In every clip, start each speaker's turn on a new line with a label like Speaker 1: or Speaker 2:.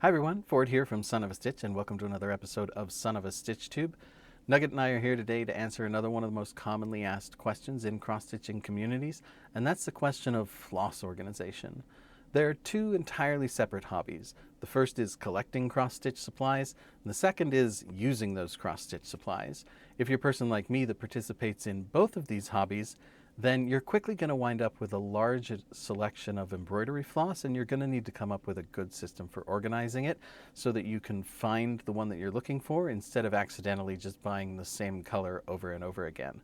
Speaker 1: Hi everyone, Ford here from Son of a Stitch, and welcome to another episode of Son of a Stitch Tube. Nugget and I are here today to answer another one of the most commonly asked questions in cross-stitching communities, and that's the question of floss organization. There are two entirely separate hobbies. The first is collecting cross-stitch supplies, and the second is using those cross-stitch supplies. If you're a person like me that participates in both of these hobbies, then you're quickly going to wind up with a large selection of embroidery floss, and you're going to need to come up with a good system for organizing it so that you can find the one that you're looking for instead of accidentally just buying the same color over and over again.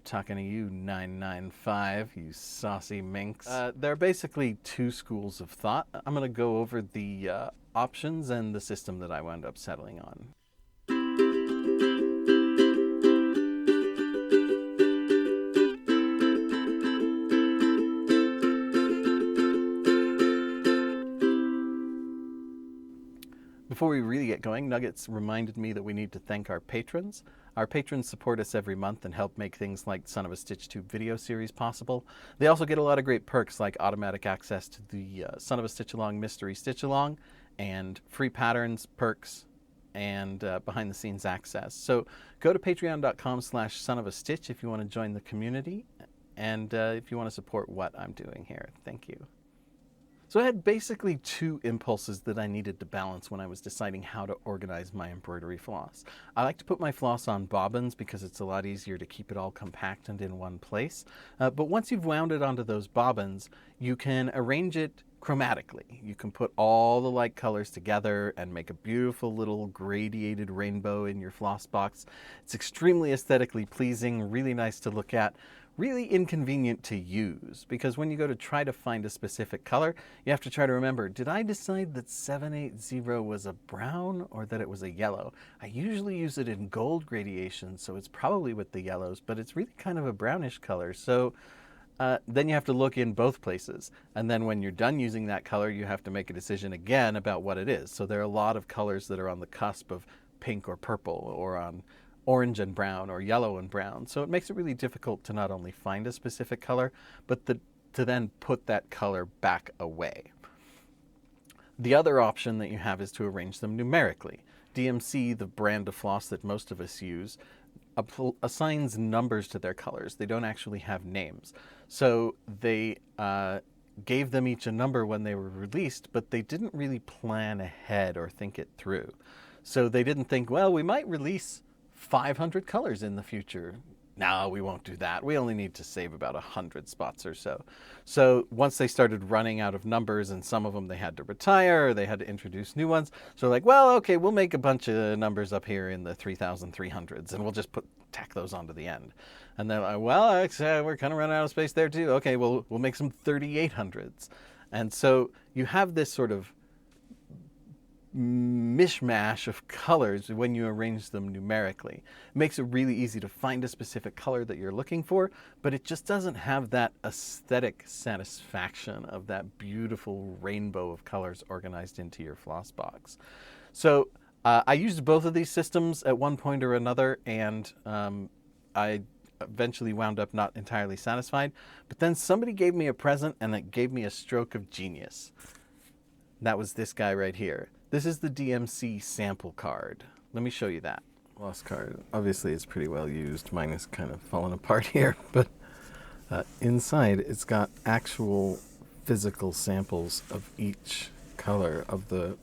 Speaker 1: Talking to you, 995, you saucy minx. There are basically two schools of thought. I'm going to go over the options and the system that I wound up settling on. Before we really get going, Nuggets reminded me that we need to thank our patrons. Our patrons support us every month and help make things like Son of a Stitch Tube video series possible. They also get a lot of great perks like automatic access to the Son of a Stitch Along Mystery Stitch Along and free patterns, perks, and behind the scenes access. So go to patreon.com/sonofastitch if you want to join the community and if you want to support what I'm doing here. Thank you. So I had basically two impulses that I needed to balance when I was deciding how to organize my embroidery floss. I like to put my floss on bobbins because it's a lot easier to keep it all compact and in one place. But once you've wound it onto those bobbins, you can arrange it chromatically. You can put all the light colors together and make a beautiful little gradiated rainbow in your floss box. It's extremely aesthetically pleasing, really nice to look at. Really inconvenient to use because when you go to try to find a specific color, you have to try to remember, did I decide that 780 was a brown or that it was a yellow? I usually use it in gold gradation, so it's probably with the yellows, but it's really kind of a brownish color. So then you have to look in both places. And then when you're done using that color, you have to make a decision again about what it is. So there are a lot of colors that are on the cusp of pink or purple or on orange and brown or yellow and brown. So it makes it really difficult to not only find a specific color, but to then put that color back away. The other option that you have is to arrange them numerically. DMC, the brand of floss that most of us use, assigns numbers to their colors. They don't actually have names. So they gave them each a number when they were released, but they didn't really plan ahead or think it through. So they didn't think, well, we might release 500 colors in the future. No, we won't do that. We only need to save about 100 spots or so. So once they started running out of numbers, and some of them they had to retire, or they had to introduce new ones. So like, well, okay, we'll make a bunch of numbers up here in the 3,300s, and we'll just tack those onto the end. And they're like, well, we're kind of running out of space there too. Okay, we'll make some 3,800s. And so you have this sort of mishmash of colors when you arrange them numerically. It makes it really easy to find a specific color that you're looking for, but it just doesn't have that aesthetic satisfaction of that beautiful rainbow of colors organized into your floss box. So I used both of these systems at one point or another, and I eventually wound up not entirely satisfied. But then somebody gave me a present, and it gave me a stroke of genius. That was this guy right here. This is the DMC sample card. Let me show you that. Floss card. Obviously, it's pretty well used. Mine is kind of falling apart here, but inside it's got actual physical samples of each color of the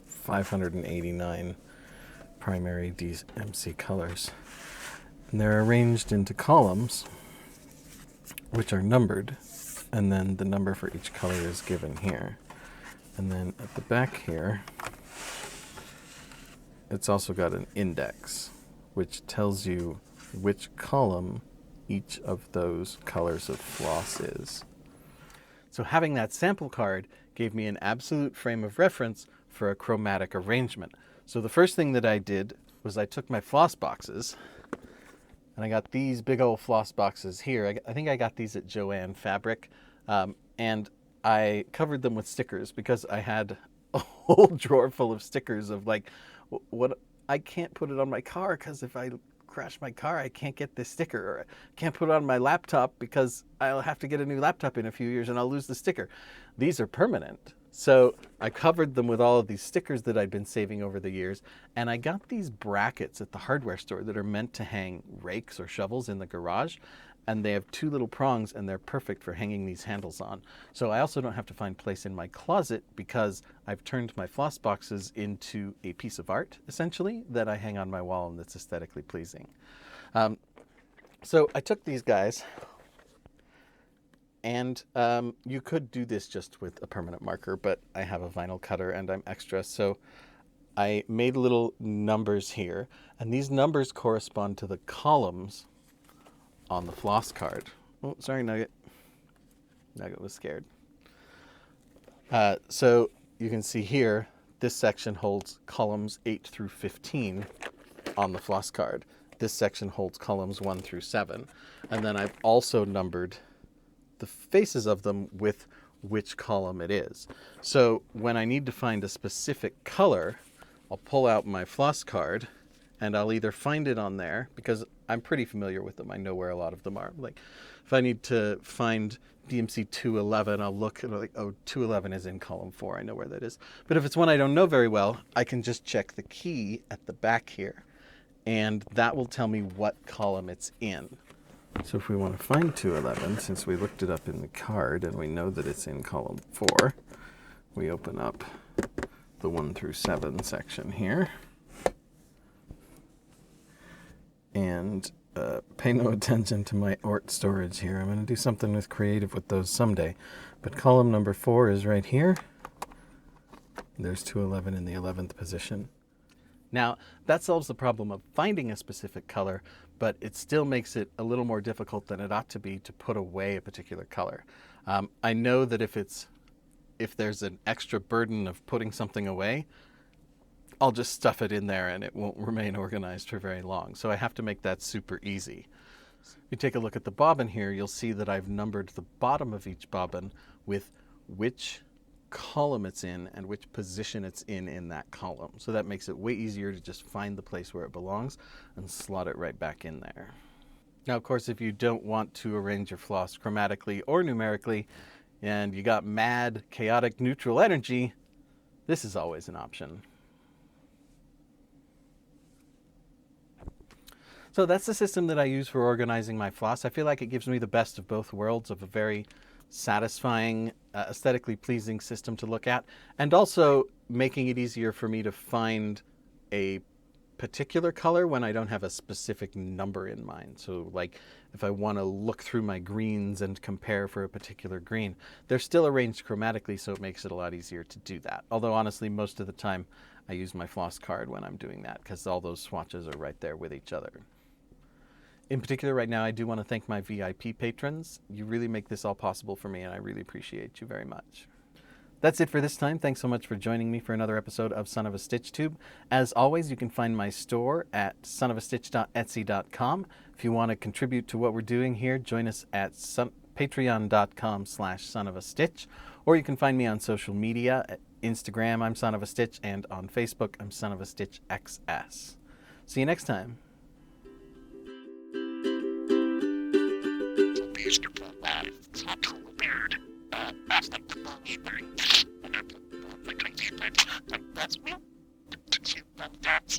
Speaker 1: 589 primary DMC colors. And they're arranged into columns, which are numbered, and then the number for each color is given here. And then at the back here, it's also got an index, which tells you which column each of those colors of floss is. So having that sample card gave me an absolute frame of reference for a chromatic arrangement. So the first thing that I did was I took my floss boxes, and I got these big old floss boxes here. I think I got these at Joann Fabric, and I covered them with stickers because I had a whole drawer full of stickers of like, what I can't put it on my car because if I crash my car, I can't get this sticker, or I can't put it on my laptop because I'll have to get a new laptop in a few years and I'll lose the sticker. These are permanent. So I covered them with all of these stickers that I'd been saving over the years, and I got these brackets at the hardware store that are meant to hang rakes or shovels in the garage, and they have 2 little prongs, and they're perfect for hanging these handles on. So I also don't have to find place in my closet because I've turned my floss boxes into a piece of art, essentially, that I hang on my wall and that's aesthetically pleasing. So I took these guys, and you could do this just with a permanent marker, but I have a vinyl cutter and I'm extra, so I made little numbers here, and these numbers correspond to the columns on the floss card. Oh, sorry, Nugget. Nugget was scared. So you can see here, this section holds columns 8 through 15 on the floss card. This section holds columns 1 through 7. And then I've also numbered the faces of them with which column it is. So when I need to find a specific color, I'll pull out my floss card and I'll either find it on there, because I'm pretty familiar with them. I know where a lot of them are. Like if I need to find DMC 211, I'll look and I'm like, oh, 211 is in column 4. I know where that is. But if it's one I don't know very well, I can just check the key at the back here, and that will tell me what column it's in. So if we want to find 211, since we looked it up in the card and we know that it's in column 4, we open up the 1 through 7 section here. And pay no attention to my ORT storage here. I'm going to do something with creative with those someday. But column number 4 is right here. There's 211 in the 11th position. Now, that solves the problem of finding a specific color, but it still makes it a little more difficult than it ought to be to put away a particular color. I know that if there's an extra burden of putting something away, I'll just stuff it in there and it won't remain organized for very long. So I have to make that super easy. If you take a look at the bobbin here, you'll see that I've numbered the bottom of each bobbin with which column it's in and which position it's in that column. So that makes it way easier to just find the place where it belongs and slot it right back in there. Now, of course, if you don't want to arrange your floss chromatically or numerically, and you got mad, chaotic, neutral energy, this is always an option. So that's the system that I use for organizing my floss. I feel like it gives me the best of both worlds of a very satisfying, aesthetically pleasing system to look at, and also making it easier for me to find a particular color when I don't have a specific number in mind. So like if I want to look through my greens and compare for a particular green, they're still arranged chromatically, so it makes it a lot easier to do that. Although honestly, most of the time I use my floss card when I'm doing that, because all those swatches are right there with each other. In particular, right now, I do want to thank my VIP patrons. You really make this all possible for me, and I really appreciate you very much. That's it for this time. Thanks so much for joining me for another episode of Son of a Stitch Tube. As always, you can find my store at sonofastitch.etsy.com. If you want to contribute to what we're doing here, join us at patreon.com/sonofastitch, or you can find me on social media. At Instagram, I'm Son of a Stitch, and on Facebook, I'm Son of a Stitch XS. See you next time. That's